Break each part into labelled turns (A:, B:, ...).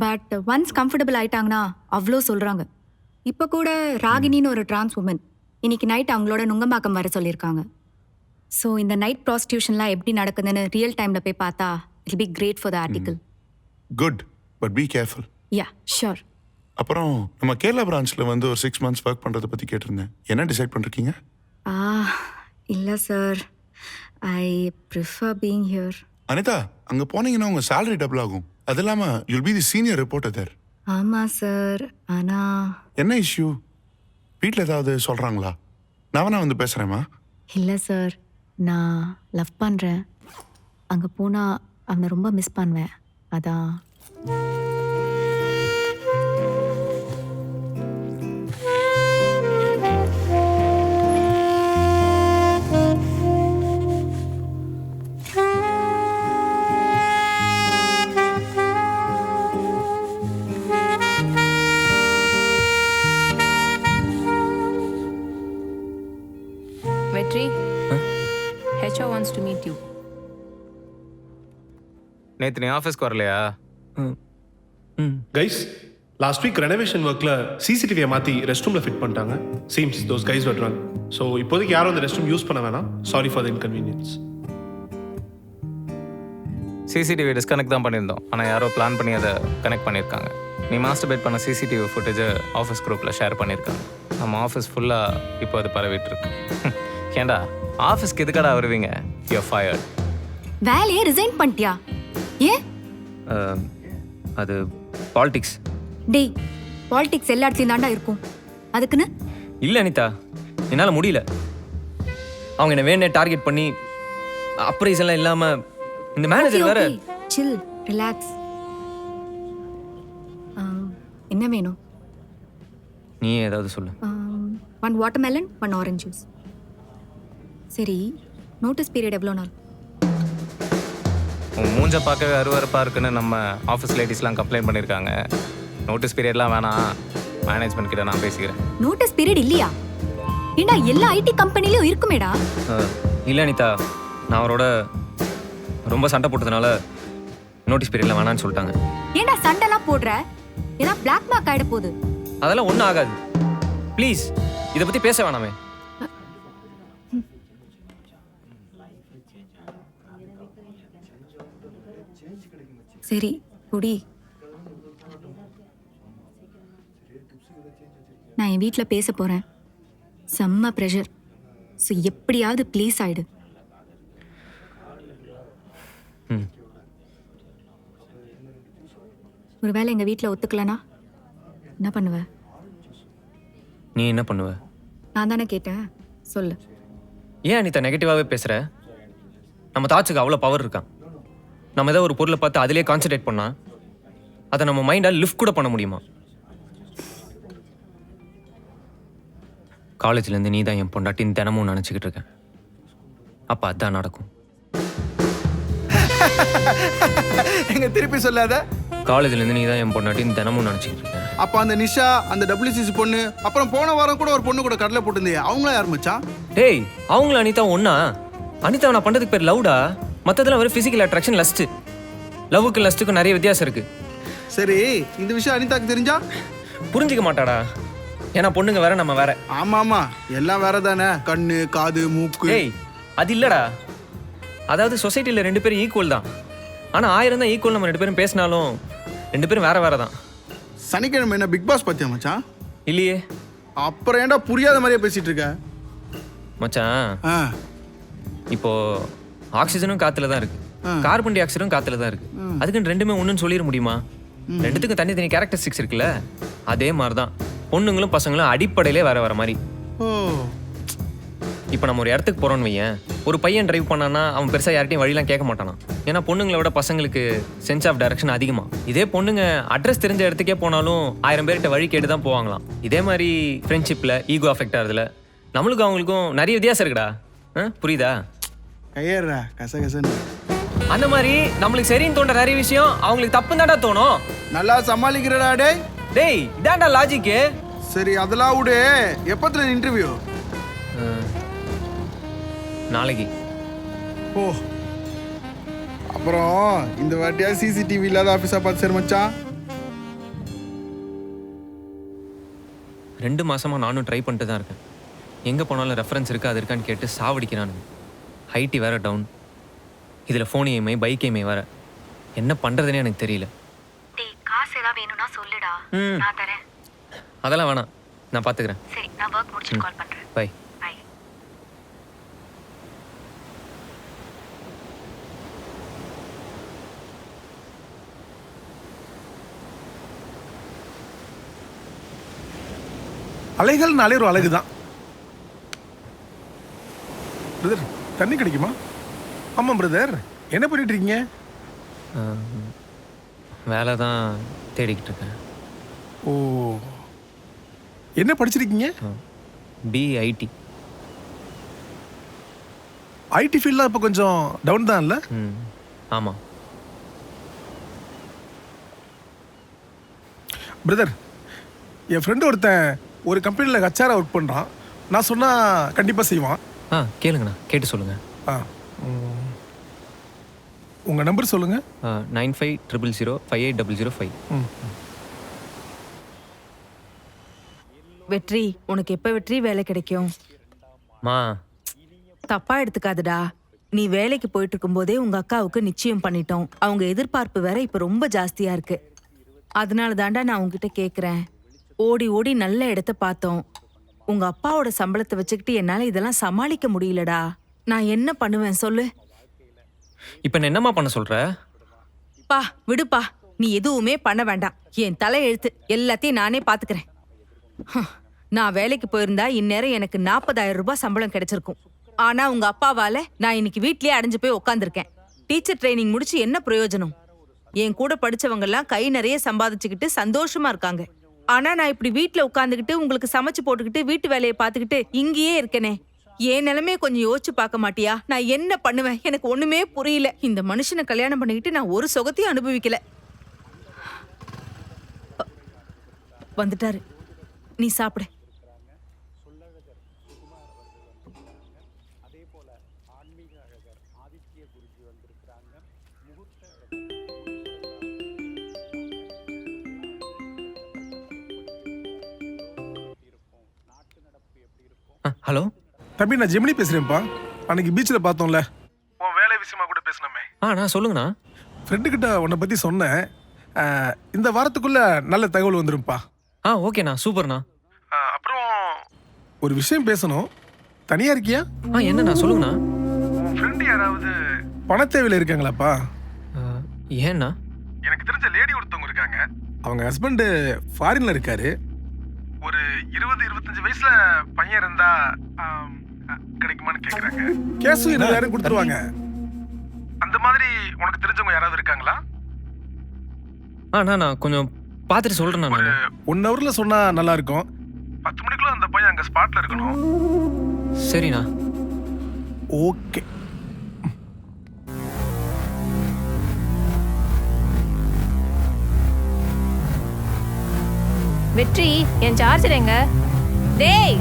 A: But once comfortable ஆயிட்டாங்கன்னா அவ்வளோ சொல்கிறாங்க. இப்போ கூட ராகினின்னு ஒரு டிரான்ஸ் உமன் இன்னைக்கு நைட் அவங்களோட நுங்கம்பாக்கம் வர சொல்லியிருக்காங்க. ஸோ இந்த நைட் ப்ராஸ்டியூஷன்லாம் எப்படி நடக்குதுன்னு ரியல் டைமில் போய் பார்த்தா it be great for the article.
B: Good, but be careful.
A: Yeah sure.
B: அப்புறம் நம்ம கேரளா பிரான்ச்சில் வந்து ஒரு 6 months ஒர்க் பண்ணுறதை பற்றி கேட்டிருந்தேன். என்ன டிசைட் பண்ணிருக்கீங்க?
A: இல்லை sir, I prefer being here.
B: Anitha, அங்கே போனீங்கன்னா உங்கள் சேலரி டபுள் ஆகும். அது இல்லாமல் you'll be the senior reporter there.
A: ஆமாம் சார், ஆனால்
B: என்ன இஷ்யூ? வீட்டில் ஏதாவது சொல்கிறாங்களா? நான் வேணா வந்து பேசுகிறேம்மா.
A: இல்லை சார், நான் லவ் பண்ணுறேன். அங்கே போனால் அவனை ரொம்ப மிஸ் பண்ணுவேன். அதான்.
C: Vetri, HR wants to meet you.
D: நேற்று நீ ஆஃபீஸ்க்கு வரலையா?
E: கைஸ், லாஸ்ட் வீக் ரெனோவேஷன் ஒர்க்கில் சிசிடிவியை மாற்றி ரெஸ்ட் ரூமில் ஃபிட் பண்ணிட்டாங்க. Seems those guys were drunk. So இப்போதைக்கு யாரும் அந்த ரெஸ்ட் ரூம் யூஸ் பண்ண வேணாம். Sorry for the inconvenience.
D: CCTV disconnect தான் பண்ணியிருந்தோம், ஆனால் யாரோ பிளான் பண்ணி அதை கனெக்ட் பண்ணியிருக்காங்க. நீ மாஸ்டர் பேட் பண்ண சிசிடிவி ஃபுட்டேஜை ஆஃபீஸ் குரூப்பில் ஷேர் பண்ணியிருக்காங்க. நம்ம ஆஃபீஸ் ஃபுல்லாக இப்போ அது பரவிட்டு இருக்கு. ஏண்டா ஆஃபீஸ்க்கு எதுக்கடா வருவீங்க? You fired.
A: வேலையே ரிசைன் பண்ணிட்டியா? ஏன்?
F: அது பாலிடிக்ஸ்.
A: டேய், பாலிடிக்ஸ் எல்லா இடத்துலையும் தாண்டா இருக்கும். அதுக்குன்னு
F: இல்லை அனிதா, என்னால் முடியல. அவங்க என்னை வேணே டார்கெட் பண்ணி அப்ரைஸ் எல்லாம் இல்லாமல் இந்த மேனேஜர் வேற.
A: சில், ரிலாக்ஸ். என்ன வேணும்?
F: நீ ஏதாவது சொல்லு.
A: 1 watermelon, 1 orange juice. சரி, நோட்டீஸ் பீரியட் எவ்வளோ நாள்?
D: உன் மூஞ்ச பார்க்கவே அருவருப்பாக இருக்குன்னு நம்ம ஆஃபீஸ் லேடிஸ்லாம் கம்ப்ளைண்ட் பண்ணியிருக்காங்க. நோட்டீஸ் பீரியட்லாம் வேணாம், மேனேஜ்மெண்ட் கிட்ட நான் பேசிக்கிறேன்.
A: நோட்டீஸ் பீரியட் இல்லையா? ஏண்டா எல்லா ஐடி கம்பெனிலையும் இருக்குமேடா.
F: இல்லை அனிதா, நான் அவரோட ரொம்ப சண்டை போட்டதுனால நோட்டீஸ் பீரியட்லாம் வேணான்னு சொல்லிட்டாங்க.
A: ஏண்டா சண்டைலாம் போடுற? ஏன்னா பிளாக் மார்க் ஆகிட போகுது.
F: அதெல்லாம் ஒன்றும் ஆகாது. ப்ளீஸ், இதை பற்றி பேச வேணாமே.
A: சரி, குடி. நான் என் வீட்டில் பேச போகிறேன். செம்ம ப்ரெஷர். ஸோ எப்படியாவது ப்ளீஸ் ஆயிடு. ஒருவேளை எங்கள் வீட்டில் ஒத்துக்கலனா என்ன பண்ணுவ?
F: நீ என்ன பண்ணுவ?
A: நான் தானே கேட்டேன், சொல்லு.
F: ஏன் அனிதா நெகட்டிவாகவே பேசுகிற? நம்ம தாட்சுக்கு அவ்வளோ பவர் இருக்கான். நம்ம ஏதாவது ஒரு பொருளை பார்த்து அதிலே கான்சன்ட்ரேட் பண்ணா அதை நம்ம மைண்டால் லிஃப்ட் கூட பண்ண முடியுமா? காலேஜ்லேருந்து நீ தான் என் பொண்டாட்டின்னு தினமும் நினச்சிக்கிட்டு இருக்கேன். அப்போ அதான் நடக்கும்.
G: எங்க திருப்பி சொல்லாத.
F: காலேஜ்லேருந்து நீ தான் என் பொண்டாட்டின்னு தினமும் நினச்சிக்கிட்டு இருக்கேன்.
G: அப்போ அந்த நிஷா, அந்த WCC பொண்ணு, அப்புறம் போன வாரம் கூட ஒரு பொண்ணு கூட கடலை போட்டுருந்தே, அவங்களா யார் மச்சான்?
F: டேய், அவங்கள அனிதா ஒன்னா? அனிதா நான் பண்ணுறதுக்கு பேர் லவ்டா. மற்றதெல்லாம் ஒரு ஃபிசிக்கல் அட்ராக்ஷன், லஸ்ட்டு. லவ்வுக்கு லஸ்ட்டுக்கும் நிறைய வித்தியாசம் இருக்கு.
G: சரி, இந்த விஷயம் அனிதாக்கு தெரிஞ்சா
F: புரிஞ்சிக்க மாட்டாடா. ஏன்னா பொண்ணுங்க வேற, நம்ம வேற.
G: ஆமா ஆமா, எல்லாம் வேற தானே. கண்ணு, காது, மூக்கு.
F: ஏய், அது இல்லடா. அதாவது சொசைட்டியில் 2 பேரும் ஈக்குவல் தான். ஆனால் 1000 தான் ஈக்குவல். நம்ம 2 பேரும் பேசினாலும் 2 பேரும் வேற வேற தான்.
G: சனிக்கிழமை என்ன பிக் பாஸ் பார்த்தியா மச்சான்?
F: இல்லையே.
G: அப்புறம் ஏன்டா புரியாத மாதிரியே பேசிட்டு இருக்க?
F: மச்சான், இப்போ ஆக்சிஜனும் காத்துல தான் இருக்கு, கார்பன் டை ஆக்சைடும் காத்துல தான் இருக்கு. அதுக்குன்னு ரெண்டுமே ஒன்றுன்னு சொல்லிட முடியுமா? ரெண்டுத்துக்கும் தனி கேரக்டரிஸ்டிக்ஸ் இருக்குல்ல. அதே மாதிரி தான் பொண்ணுங்களும் பசங்களும் அடிப்படையிலே வேற வேற மாதிரி. இப்போ நம்ம ஒரு இடத்துக்கு போகிறோன்னு வையேன், ஒரு பையன் டிரைவ் பண்ணான்னா அவன் பெருசாக யார்கிட்டையும் வழிலாம் கேட்க மாட்டானா. ஏன்னா பொண்ணுங்களை விட பசங்களுக்கு சென்ஸ் ஆஃப் டைரக்ஷன் அதிகமாக. இதே பொண்ணுங்க அட்ரஸ் தெரிஞ்ச இடத்துக்கே போனாலும் 1000 பேர்கிட்ட வழி கேட்டு தான் போவாங்களாம். இதே மாதிரி ஃப்ரெண்ட்ஷிப்பில் ஈகோ அஃபெக்ட் ஆகுதுல, நம்மளுக்கும் அவங்களுக்கும் நிறைய வித்தியாசம் இருக்குடா. புரியுதா?
G: கையறா கசகசன்னு.
F: அந்த மாதிரி நம்மளுக்கு சரின்னு தோன்ற நிறைய விஷயம் அவங்களுக்கு தப்புன்னு தான்டா தோணும்.
G: நல்லா சமாளிக்கிறடா டேய்.
F: டேய், இதான்டா லாஜிக்கு.
G: சரி, அதெல்லாம் விடு. எப்பத்துல இன்டர்வியூ?
F: நாளைக்கு.
G: ஓ, அப்புறம் இந்த வாட்டியா சிசிடிவி இல்லாத ஆஃபீஸாக பார்த்து சரி மச்சான்.
F: 2 மாசமாக நானும் ட்ரை பண்ணிட்டு தான் இருக்கேன். எங்கே போனாலும் ரெஃபரன்ஸ் இருக்கா அது இருக்கான்னு கேட்டு சாவடிக்கிறானுங்க. ஐடி வேற டவுன், இதில் ஃபோன் இஎம்ஐ பைக் இஎம்ஐ வேற. என்ன பண்ணுறதுனே எனக்கு தெரியல.
A: டேய் காசு ஏதாவது வேணும்னா சொல்லுடா, நான் தரேன்.
F: அதெல்லாம் வேணாம், நான் பார்த்துக்கிறேன்.
A: சரி, நான் ஒர்க் முடிச்சுட்டு கால் பண்றேன்.
F: பை.
A: பை.
H: அலைகள்னாலே ஒரு அழகு தான். பிரதர் தண்ணி கிடைக்குமா? ஆமாம் பிரதர், என்ன பண்ணிட்டு இருக்கீங்க?
F: வேலை தான் தேடிக்கிட்டு இருக்கேன்.
H: ஓ, என்ன படிச்சிருக்கீங்க?
F: பிஐடி.
H: ஐடி ஃபீல்ட்லாம் இப்போ கொஞ்சம் டவுன் தான் இல்லை?
F: ஆமாம்
H: பிரதர், என் ஃப்ரெண்டு ஒருத்தன் ஒரு கம்பெனியில் ஹச்ஆரா ஒர்க் பண்ணுறான். நான் சொன்னால் கண்டிப்பாக செய்வான்.
F: கேளுங்கண்ணா, கேட்டு சொல்லுங்கள்.
H: உங்கள் நம்பர் சொல்லுங்கள்.
F: 9500058005.
I: வெற்றி, உனக்கு எப்ப வெற்றி வேலை கிடைக்கும்?
F: மா,
I: தப்பா எடுத்துக்காதடா. நீ வேலைக்கு போயிட்டு இருக்கும்போதே உங்க அக்காவுக்கு நிச்சயம் பண்ணிட்டோம். அவங்க எதிர்பார்ப்பு வேற இப்ப ரொம்ப ஜாஸ்தியா இருக்கு. அதனால தாண்டா நான் உங்ககிட்ட கேக்குறேன். ஓடி ஓடி நல்ல இடத்த பார்த்தோம். உங்க அப்பாவோட சம்பளத்தை வச்சுக்கிட்டு என்னால இதெல்லாம் சமாளிக்க முடியலடா. நான் என்ன பண்ணுவேன் சொல்லு?
F: இப்போ நான் என்னம்மா பண்ண சொல்கிற?
I: பா விடுப்பா, நீ எதுவுமே பண்ண வேண்டாம். என் தலை எழுத்து எல்லாத்தையும் நானே பாத்துக்கிறேன். நான் வேலைக்கு போயிருந்தா இந்நேரம் எனக்கு 40,000 ரூபாய் சம்பளம் கிடைச்சிருக்கும். ஆனா உங்க அப்பாவால நான் இன்னைக்கு வீட்லயே அடைஞ்சு போய் உட்காந்துருக்கேன். டீச்சர் ட்ரைனிங் முடிச்சு என்ன பிரயோஜனம்? என் கூட படிச்சவங்க எல்லாம் கை நிறைய சம்பாதிச்சுக்கிட்டு சந்தோஷமா இருக்காங்க. ஆனா நான் இப்படி வீட்டுல உட்காந்துக்கிட்டு உங்களுக்கு சமைச்சு போட்டுக்கிட்டு வீட்டு வேலையை பார்த்துக்கிட்டு இங்கேயே இருக்கேனே. என் நிலைமைய கொஞ்சம் யோசிச்சு பார்க்க மாட்டியா? நான் என்ன பண்ணுவேன்? எனக்கு ஒண்ணுமே புரியல. இந்த மனுஷனை கல்யாணம் பண்ணிக்கிட்டு நான் ஒரு சுகத்தையும் அனுபவிக்கல. வந்துட்டாரு, நீ சாப்பிடு.
F: ஹலோ
H: தம்பி, நான் ஜெமினி பேசுகிறேன்ப்பா. அன்னைக்கு பீச்சில் பார்த்தோம்ல, உன் வேலை விஷயமா கூட பேசணுமே.
F: நான் சொல்லுங்கண்ணா.
H: ஃப்ரெண்டுக்கிட்ட உன்னை பற்றி சொன்னேன். இந்த வாரத்துக்குள்ள நல்ல தகவல் வந்துரும்ப்பா.
F: ஓகேண்ணா, சூப்பர்ண்ணா.
H: அப்புறம் ஒரு விஷயம் பேசணும். தனியாக இருக்கியா?
F: என்னண்ணா சொல்லுங்கண்ணா.
H: உன் ஃப்ரெண்டு யாராவது பண தேவையில் இருக்காங்களாப்பா?
F: ஏண்ணா?
H: எனக்கு தெரிஞ்ச லேடி ஒருத்தவங்க இருக்காங்க. அவங்க ஹஸ்பண்டு ஃபாரின்ல இருக்காரு. ஒரு 20-25 வயசுல பையன் இருந்தா கிடைக்குமான்னு கேக்குறாங்க. கேஸும் 20,000 கொடுத்துருவாங்க. அந்த மாதிரி உனக்கு தெரிஞ்சவங்க யாராவது இருக்காங்களா?
F: நான் கொஞ்சம் பார்த்துட்டு சொல்கிறேண்ணா.
H: ஒரு 1 ஹவர்ல சொன்னா நல்லா இருக்கும். 10 மணிக்குள்ள அந்த பையன் அங்க ஸ்பாட்ல இருக்கணும்.
F: சரிண்ணா.
H: ஓகே.
C: வெற்றி, என் சார்ஜர் எங்க? டேய்,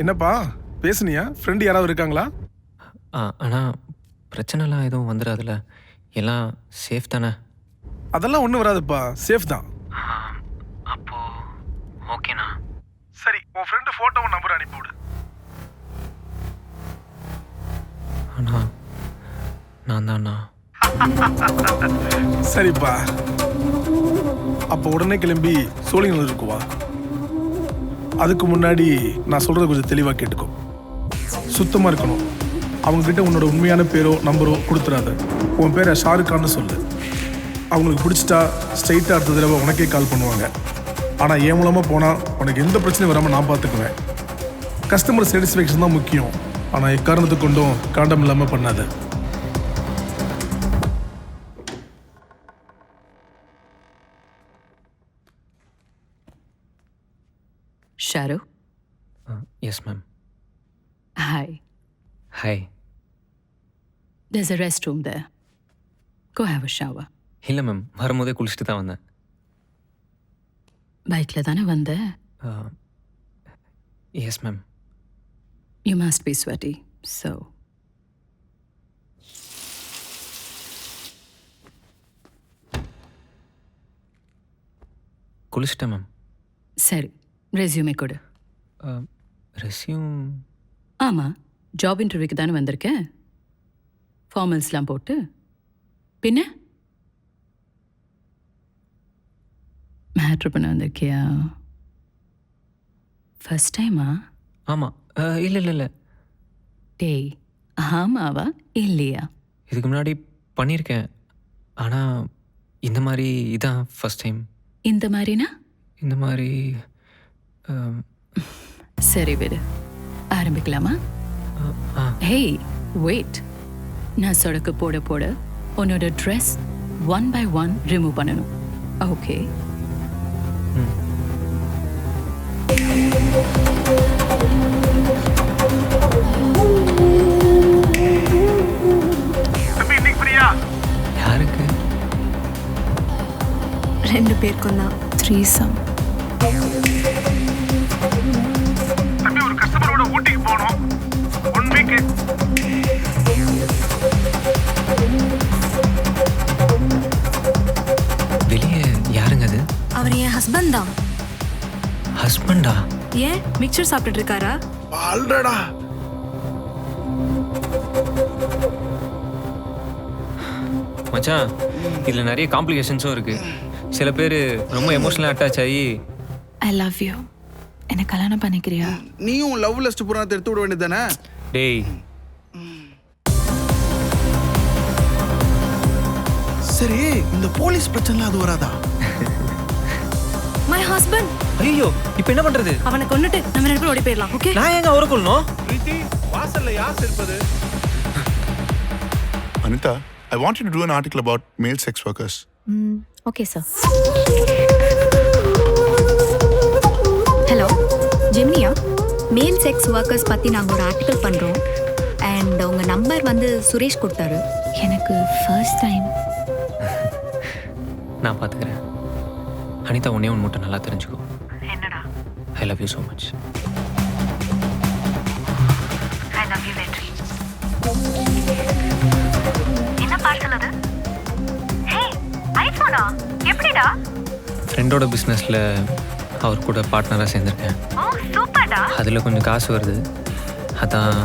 H: என்னப்பா பேசுனியா? ஃப்ரெண்டு யாராவது இருக்காங்களா?
F: ஆனால் பிரச்சனைலாம் எதுவும் வந்துடாதுல்ல? எல்லாம் சேஃப் தானே?
H: அதெல்லாம் ஒன்றும் வராதுப்பா, சேஃப் தான்.
F: அப்போ ஓகேண்ணா.
H: சரி, உன் ஃப்ரெண்டு ஃபோட்டோவும் நம்பர் அனுப்பிவிடு.
F: அண்ணா, நான் தான்ண்ணா.
H: சரிப்பா, அப்போ உடனே கிளம்பி சோழிங்கநல்லூருக்கு வா. அதுக்கு முன்னாடி நான் சொல்கிறத கொஞ்சம் தெளிவாக கேட்டுக்கோ. சுத்தமாக இருக்கணும். அவங்கக்கிட்ட உன்னோட உண்மையான பேரோ நம்பரோ கொடுத்துடாத. உன் பேரை ஷாருக்கான்னு சொல்லு. அவங்களுக்கு பிடிச்சிட்டா ஸ்ட்ரைட்டாக அடுத்த தடவை உனக்கே கால் பண்ணுவாங்க. ஆனால் என் மூலமாக போனால் உனக்கு எந்த பிரச்சனையும் வராமல் நான் பார்த்துக்குவேன். கஸ்டமர் சாட்டிஸ்ஃபேக்ஷன் தான் முக்கியம். ஆனால் எக்காரணத்துக்கு கொண்டும் காண்டம் இல்லாமல் பண்ணாத.
J: Sharu,
F: yes ma'am.
J: hi.
F: Hi.
J: There's a restroom there. Go have a shower.
F: இல்லை மேம், வரும்போதே குளிச்சுட்டு தான் வந்தேன்.
J: பைக்ல தானே வந்த?
F: Yes ma'am.
J: You must be sweaty, so.
F: குளிச்சிட்டேன் மேம்.
J: சரி, ரெஸ்யூமே கொடு.
F: ரெஸ்யூம்
J: ஆமாம், ஜாப் இன்டர்வியூக்கு தானே வந்திருக்கேன். ஃபார்மல்ஸ்லாம் போட்டு. பின்ன மேட்ரு பண்ண வந்திருக்கியா? ஃபர்ஸ்ட் டைமா?
F: ஆமாம். இல்லை இல்லை இல்லை,
J: டேய், ஆமாவா இல்லையா?
F: இதுக்கு முன்னாடி பண்ணியிருக்கேன். ஆனால் இந்த மாதிரி இதான் ஃபர்ஸ்ட் டைம்.
J: இந்த மாதிரினா?
F: இந்த மாதிரி
J: சரி விடு, ஆரம்பிக்கலாமா? ஹேய் வெயிட், நான் சொடக்கு போட போட உன்னோட ட்ரெஸ் 1 by 1 ரிமூவ் பண்ணணும். ஓகே?
F: யாருக்கு?
C: 2 பேருக்கும் தான் 3
H: தம்பி, ஒரு கஸ்டமரோட ஊட்டிக்கு போகணும். 1 week.
F: வெளியே யாருங்க அது?
C: அவர் என் ஹஸ்பண்ட் தான்.
F: ஹஸ்பண்டா?
C: ஏன் மிக்சர் சாப்பிட்டுட்டு இருக்காரா?
G: ஆல்ரெடா
F: மச்சான், இதில் நிறைய காம்ப்ளிகேஷன்ஸும் இருக்குது. சில பேர் ரொம்ப எமோஷனலாக அட்டாச் ஆகி
C: ஐ லவ் யூ, என்னை கல்யாணம் பண்ணிக்கிறியா?
G: நீயும் லவ் லிஸ்ட் புராணத்தை எடுத்து விட வேண்டியது தானே?
F: டேய்,
G: சரி, இந்த போலீஸ் பிரச்சனை அது வராதா?
C: My husband.
F: ஐயோ, இப்போ என்ன பண்ணுறது?
C: அவனை கொன்னுட்டு நம்ம 2 பேரும் ஓடி போயிடலாம். ஓகே?
F: நான் எங்க அவரை கொள்ளணும்?
E: பிரீத்தி, வாசல்ல யார் இருப்பது?
B: Anita, I want you to do an article about male sex workers.
A: Okay sir. Hello ஜெமினியா, மேல் செக்ஸ் ஒர்க்கர்ஸ் பற்றி நாங்கள் ஒரு ஆர்டிக்கல் பண்ணுறோம். அண்ட் உங்கள் நம்பர் வந்து சுரேஷ் கொடுத்தாரு. எனக்கு ஃபர்ஸ்ட் டைம்.
F: நான் பார்த்துக்கிறேன். அனிதா, ஒன்னே ஒன்று மட்டும் நல்லா தெரிஞ்சுக்கோ.
A: என்னடா?
F: I love you so much.
A: I love you வெற்றி. என்ன பார்சல் அது? ஹே, ஐஃபோனா? எப்படிடா?
F: ஃப்ரெண்டோட பிஸ்னஸில் அவர் கூட பார்ட்னராக சேர்ந்துருக்கேன்.
A: ஓ சூப்பர்டா.
F: அதில் கொஞ்சம் காசு வருது. அதான்